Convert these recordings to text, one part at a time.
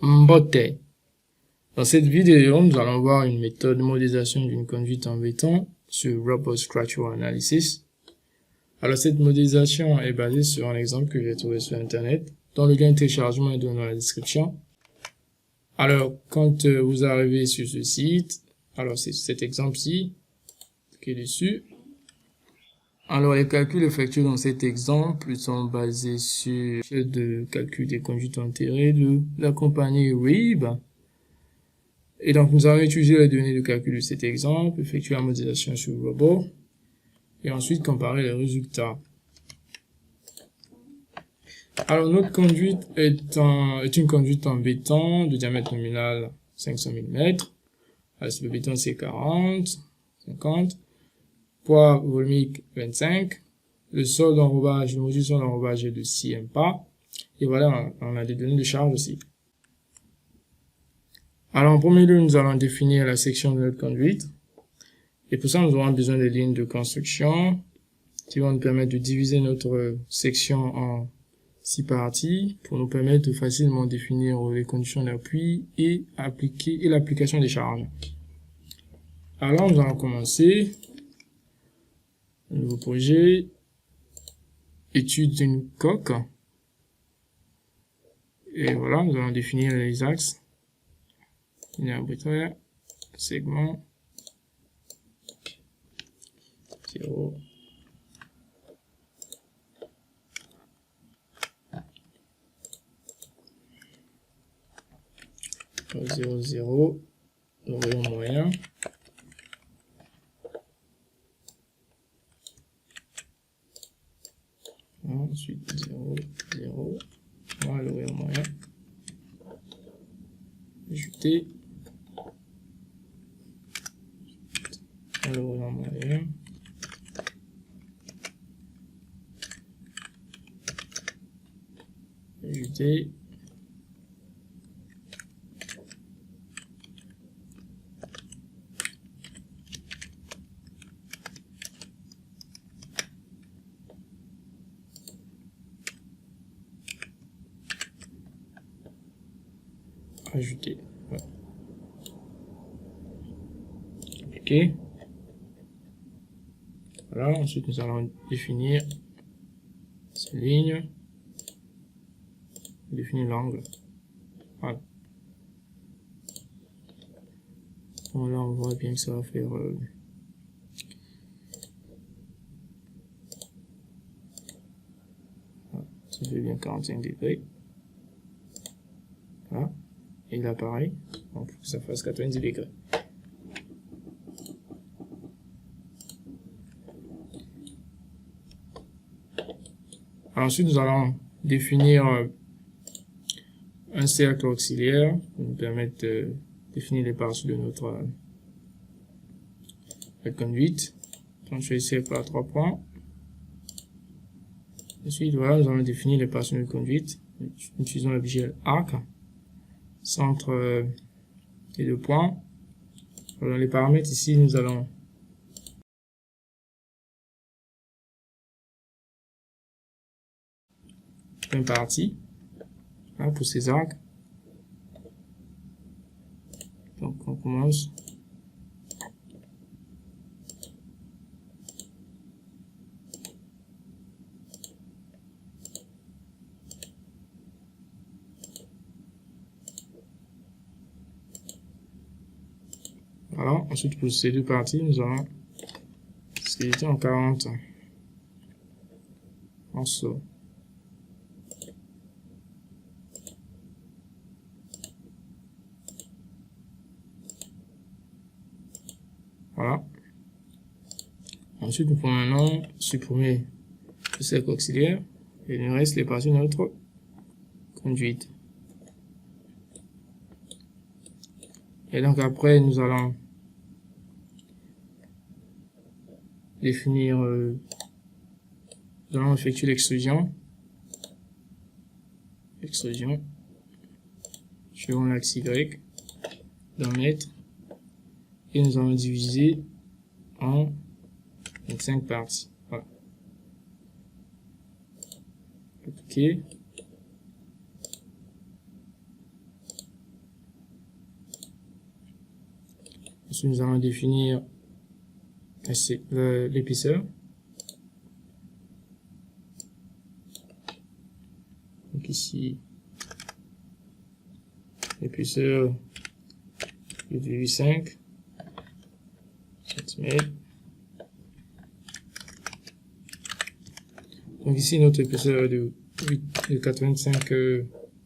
Mbote. Dans cette vidéo, nous allons voir une méthode de modélisation d'une conduite en béton sur Robot Structural Analysis. Alors, cette modélisation est basée sur un exemple que j'ai trouvé sur Internet, dont le lien de téléchargement est donné dans la description. Alors, quand vous arrivez sur ce site, alors c'est cet exemple-ci qui est dessus. Alors, les calculs effectués dans cet exemple sont basés sur le calcul des conduites enterrées de la compagnie RIB. Et donc, nous allons utiliser les données de calcul de cet exemple, effectuer la modélisation sur le robot, et ensuite comparer les résultats. Alors, notre conduite est une conduite en béton de diamètre nominal 500 mm. Alors, le béton, c'est 40, 50. Poids volumique 25. Le sol d'enrobage, le module sol d'enrobage est de 6 MPa. Et voilà, on a des données de charge aussi. Alors, en premier lieu, nous allons définir la section de notre conduite. Et pour ça, nous aurons besoin des lignes de construction qui vont nous permettre de diviser notre section en 6 parties pour nous permettre de facilement définir les conditions d'appui et l'application des charges. Alors, nous allons commencer. Nouveau projet. Étude d'une coque. Et voilà, nous allons définir les axes. Ligne arbitraire, segment, 0, 0, 0, le rayon moyen, ensuite 0, 0, voilà le rayon moyen, ajouter, le rayon moyen, ajouter, ajouter, voilà. Ok. Voilà, ensuite nous allons définir ces lignes, définir l'angle. Voilà. Bon, là on voit bien que ça va faire ça fait bien 45 degrés. Voilà. Et là pareil, donc faut que ça fasse 90 degrés. Ensuite, nous allons définir un cercle auxiliaire pour nous permettre de définir les parties de notre conduite. Donc, je vais cercle à 3 points. Ensuite, voilà, nous allons définir les parties de notre conduite. Utilisons l'objet arc, centre et 2 points. Dans les paramètres ici, nous allons une partie là, pour ces arcs. Donc on commence. Voilà, ensuite pour ces deux parties, nous allons squeletter en 40 morceaux. Voilà. Ensuite, nous pouvons maintenant supprimer le cercle auxiliaire et il nous reste les parties de notre conduite. Et donc après, nous allons définir, nous allons effectuer l'extrusion suivant l'axe Y d'un mètre. Et nous allons diviser en 25 parties. Voilà. OK. Ensuite, nous allons définir l'épaisseur. Donc ici, l'épaisseur 8,5 cm. Donc ici, notre épaisseur est de 85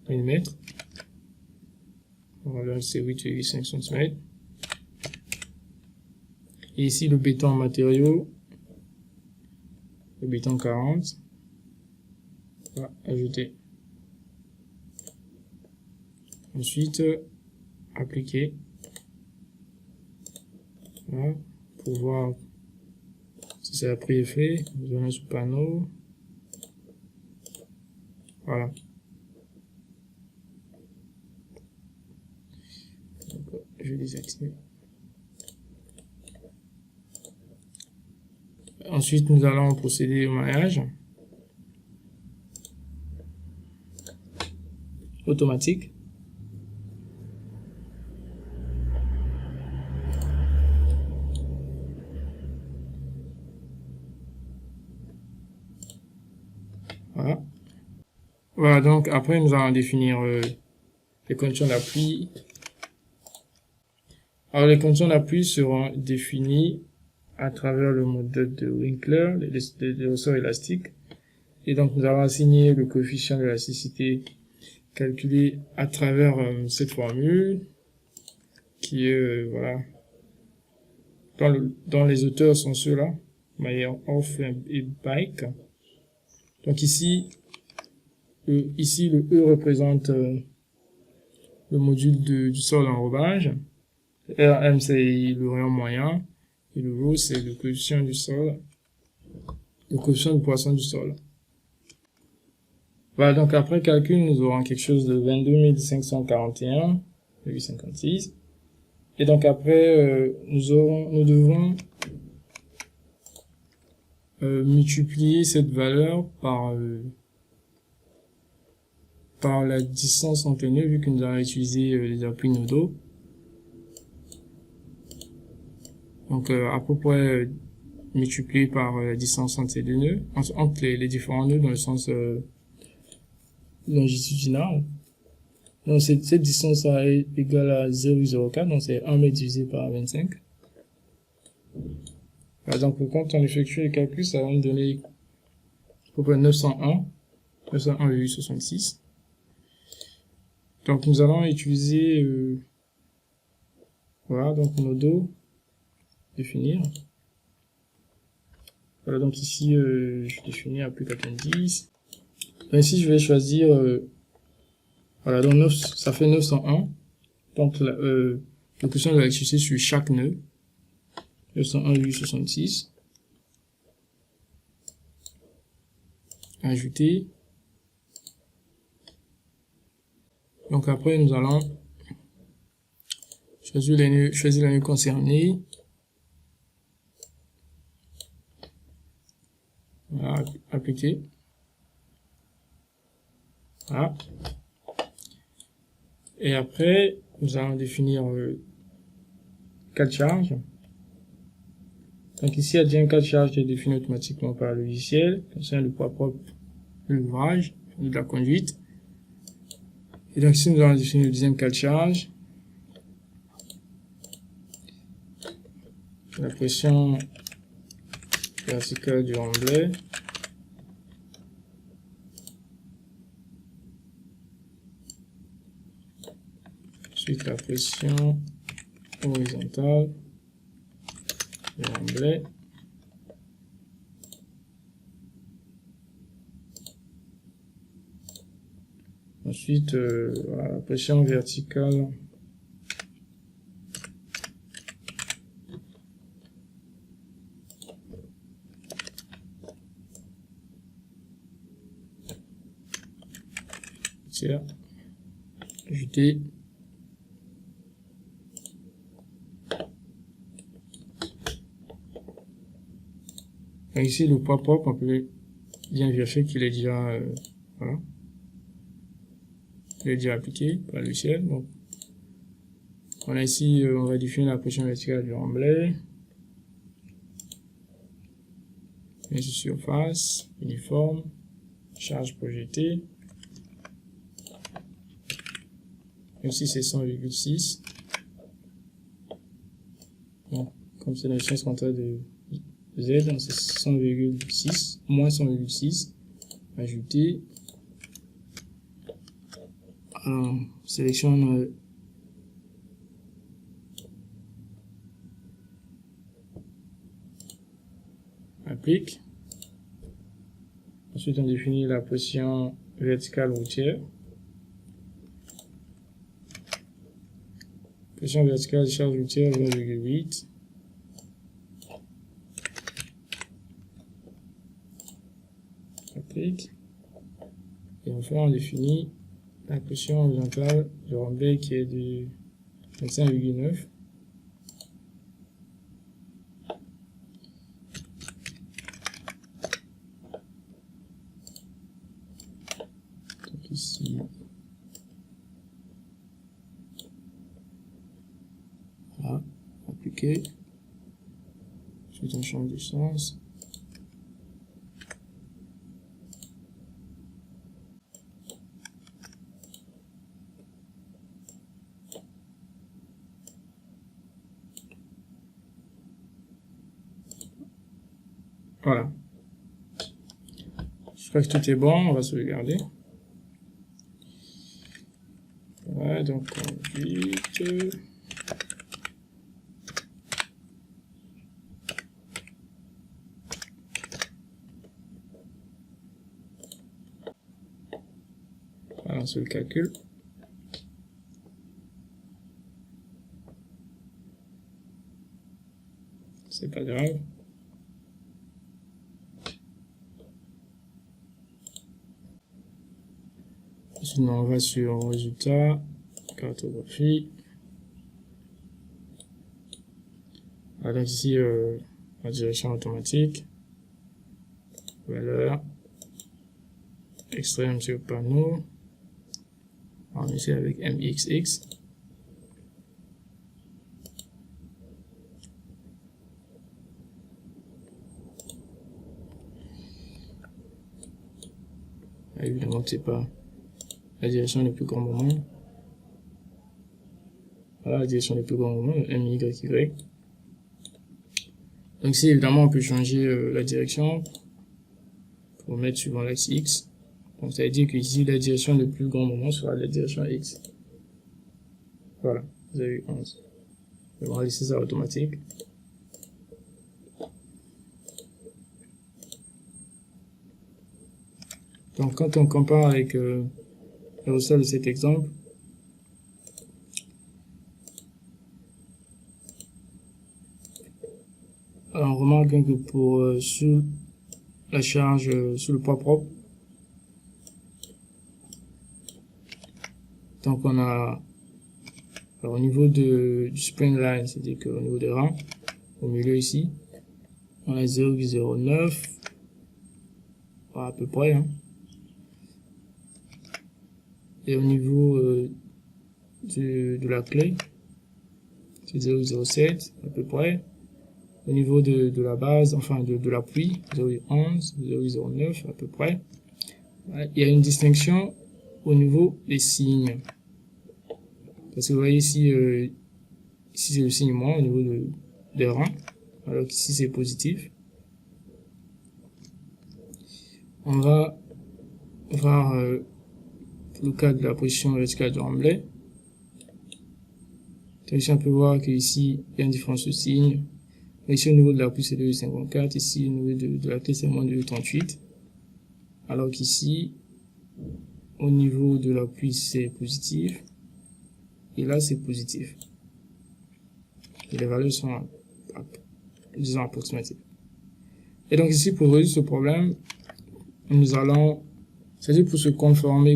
mm. Voilà, c'est 8,5 cm. Et ici, le béton en matériau, le béton 40. On va ajouter. Ensuite, appliquer. Voilà, pour voir si ça a pris effet. Nous allons sur panneau. Voilà. Donc, je vais désactiver. Ensuite, nous allons procéder au maillage automatique. Voilà. Voilà, donc après, nous allons définir les conditions d'appui. Alors, les conditions d'appui seront définies à travers le modèle de Winkler, les ressorts élastiques. Et donc, nous allons assigner le coefficient d'élasticité calculé à travers cette formule qui est, voilà, dont les auteurs sont ceux-là, Meyerhoff et Bike. Donc ici, le E représente le module du sol d'enrobage. RM, c'est le rayon moyen. Et le rho, c'est le coefficient du sol, le coefficient de poisson du sol. Voilà, donc après calcul, nous aurons quelque chose de 22 541,56. Et donc après, nous devrons multiplier cette valeur par la distance entre les nœuds, vu que nous allons utiliser les appuis nodaux. Donc à peu près multiplié par la distance entre ces deux nœuds, entre les différents nœuds dans le sens longitudinal. Donc cette distance est égale à 0,04, donc c'est 1 mètre divisé par 25. Voilà, donc quand on effectue les calculs, ça va nous donner à peu près 901,66. Donc nous allons utiliser voilà, donc nos dos, définir. Voilà, donc ici je définis à plus 90. Donc ici je vais choisir voilà, donc 9, ça fait 901. Donc le coefficient de l'électricité sur chaque nœud, 901,66. Ajouter. Donc après nous allons choisir les nœuds concernés. Voilà, appliquer. Voilà. Et après, nous allons définir cas de charge. Donc ici, il y a déjà un cas de charge qui est défini automatiquement par le logiciel, concernant le poids propre de l'ouvrage, de la conduite. Et donc ici, nous allons définir le deuxième cas de charge. La pression verticale du remblai. Ensuite, la pression horizontale du remblai. Ensuite, voilà, la pression verticale tiers. Ajouter. Donc ici, le poids propre, on peut bien vérifier qu'il est déjà, voilà, il est déjà appliqué par le logiciel. Donc, On a ici, on va définir la position verticale du remblai. Et sur surface, uniforme, charge projetée. Ici, c'est 100,6. Bon, comme c'est la distance contraire de Z, donc c'est 100,6, moins 100,6. Ajouter. Alors, sélectionne applique. Ensuite, on définit la position verticale routière. Position verticale de charge routière 20,8. Applique. Et enfin, on définit la position horizontale du remblai qui est de 25,9. Donc ici, voilà, appliquer. Ensuite, on change de sens. Voilà. Je crois que tout est bon, on va sauvegarder. Voilà, donc conduite. Voilà, on se le calcule. C'est pas grave. Ensuite, on va sur résultat, cartographie. Alors ici, la direction automatique, valeur, extrême sur panneau. On essaie avec MXX. Évidemment que c'est pas la direction des plus grands moments. Voilà la direction des plus grands moments, MYY. Donc ici, évidemment, on peut changer la direction pour mettre suivant l'axe X. Donc ça veut dire que ici, la direction des plus grands moments sera la direction X. Voilà, vous avez eu 11. On va laisser ça automatique. Donc quand on compare avec le résultat de cet exemple, on remarque que pour sous la charge, sous le poids propre, donc on a alors, au niveau du spring line, c'est-à-dire qu'au niveau des rangs, au milieu ici, on a 0,09 à peu près, hein. Et au niveau de la clé, c'est 0,07 à peu près. Au niveau de la base, enfin de l'appui, 0,11, 0,09 à peu près. Il y a une distinction au niveau des signes. Parce que vous voyez ici, ici c'est le signe moins au niveau des rangs, alors qu'ici c'est positif. On va voir le cas de la position verticale du remblai. Donc ici on peut voir qu'ici il y a une différence de signe. Ici au niveau de l'appui c'est 2,54, ici au niveau de la clé c'est moins 2,38. Alors qu'ici, au niveau de l'appui c'est positif. Et là c'est positif. Et les valeurs sont, disons, approximatives. Et donc ici, pour résoudre ce problème, nous allons, c'est-à-dire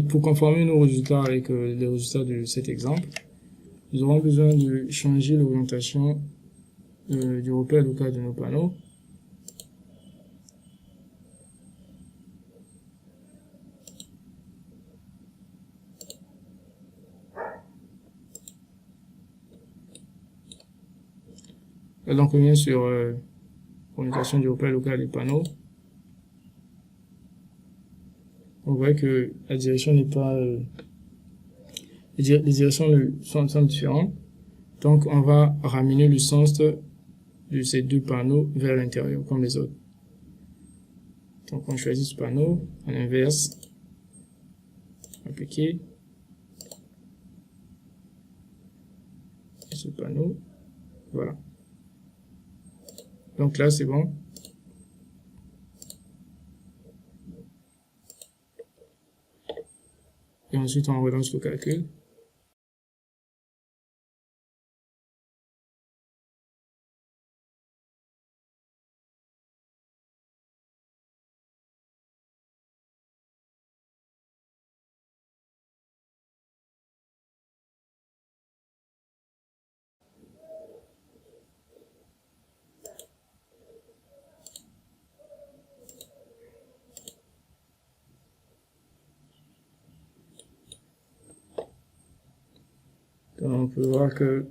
pour conformer nos résultats avec les résultats de cet exemple, nous aurons besoin de changer l'orientation du repère local de nos panneaux. Là, donc on vient sur communication du repère local des panneaux. On voit que la direction n'est pas... les directions sont différentes. Donc on va ramener le sens de ces deux panneaux vers l'intérieur comme les autres. Donc on choisit ce panneau, on inverse, appliquer, ce panneau, voilà. Donc là c'est bon. Et ensuite on relance le calcul. Donc on peut voir que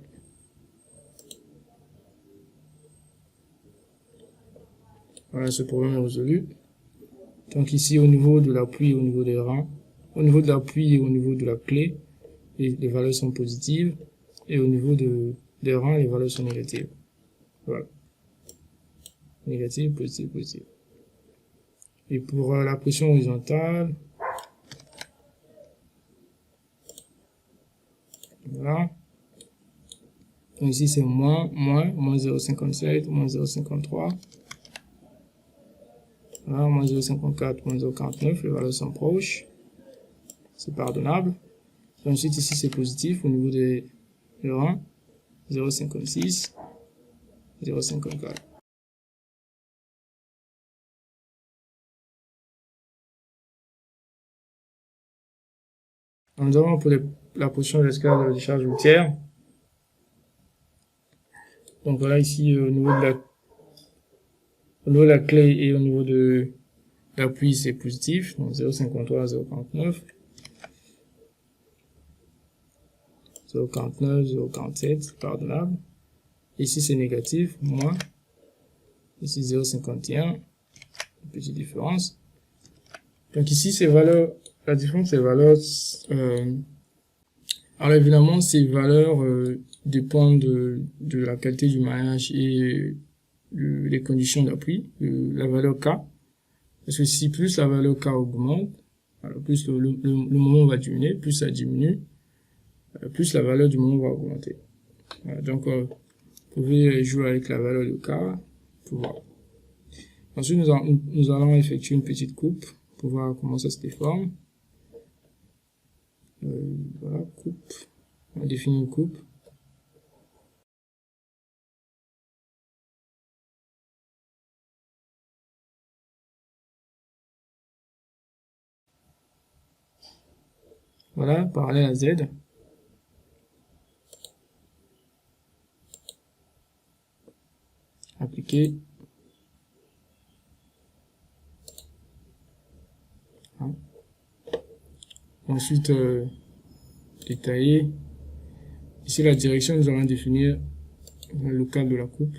voilà, ce problème est résolu. Donc ici au niveau de l'appui, au niveau des rangs, au niveau de l'appui et au niveau de la clé, les valeurs sont positives, et au niveau des rangs, les valeurs sont négatives. Voilà. Négative, positive, positive. Et pour la pression horizontale, voilà. Donc ici c'est moins 0,57, moins 0,53. Voilà, moins 0,54, moins 0,49, les valeurs sont proches. C'est pardonnable. Et ensuite ici c'est positif au niveau des rangs, 0,56, 0,54. Nous avons pour la position de l'escalade de la décharge routière. Donc voilà ici au niveau de la clé et au niveau de l'appui c'est positif, donc 0,53, 0,49, 0,49, 0,47, c'est pardonnable. Ici c'est négatif, moins. Ici 0,51, une petite différence. Donc ici ces valeurs, la différence des valeurs, alors évidemment ces valeurs dépendent de la qualité du maillage et les conditions d'appui, la valeur K. Parce que si plus la valeur K augmente, alors plus le moment va diminuer, plus ça diminue, plus la valeur du moment va augmenter. Voilà, donc vous pouvez jouer avec la valeur de K pour voir. Ensuite nous allons effectuer une petite coupe pour voir comment ça se déforme. Voilà, coupe. On va définir une coupe. Voilà, parallèle à Z. Appliquer. Hein. Ensuite, détailler. Ici, la direction, nous allons définir le local de la coupe.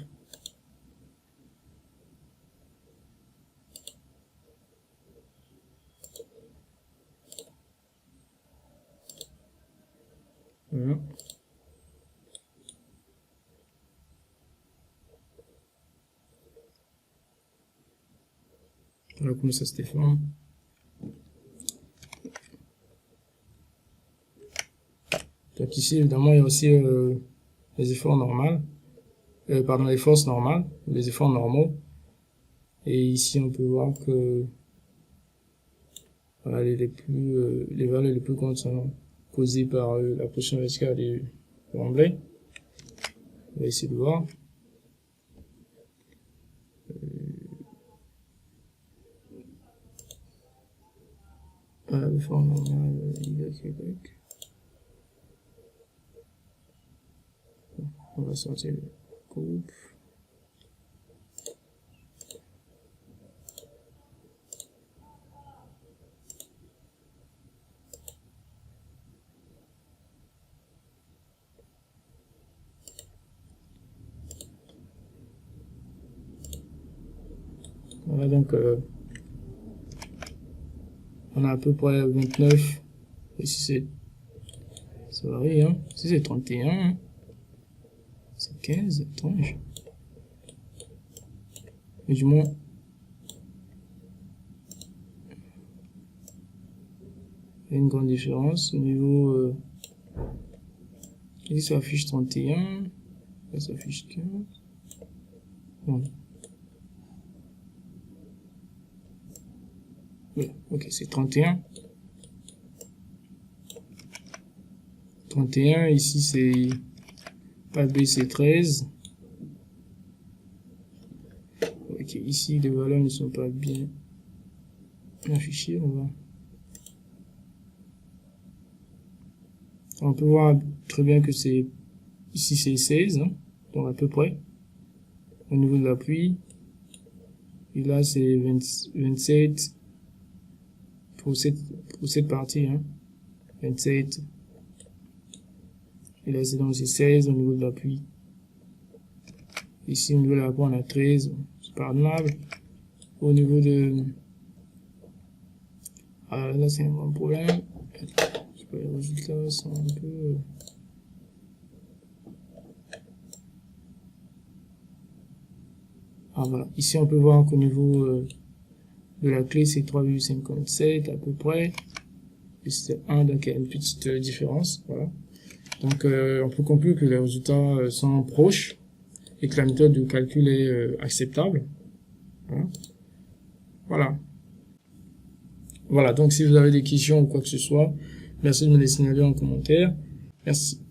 Voilà. Voilà comment ça se déforme. Donc ici, évidemment, il y a aussi les efforts normaux. Pardon, les forces normales, les efforts normaux. Et ici, on peut voir que voilà, les valeurs les plus grandes sont causées par la pression verticale du remblai. On va essayer de voir. Voilà, l'effort normal, Y. On va sortir le coupe. Voilà, donc on a à peu près 29. Ici c'est, ça varie, hein. Ici c'est 31, hein. C'est 15, étrange. Mais du moins, il y a une grande différence au niveau. Ici ça affiche 31, là ça affiche 15. Bon. Oui, ok, c'est 31. 31, ici c'est AB, c'est 13. Ok, ici les valeurs ne sont pas bien affichées, on peut voir très bien que c'est ici c'est 16, hein, donc à peu près au niveau de la pluie, et là c'est 27 pour cette partie, hein, 27, et là c'est donc c'est 16 au niveau de la pluie. Ici au niveau de la pluie on a 13, c'est pardonnable. Au niveau de là c'est un grand problème, les résultats sont un peu voilà, ici on peut voir qu'au niveau de la clé c'est 3,57 à peu près, et c'est 1, donc il y a une petite différence, voilà. Donc on peut conclure que les résultats sont proches et que la méthode de calcul est acceptable. Voilà, donc si vous avez des questions ou quoi que ce soit, merci de me les signaler en commentaire. Merci.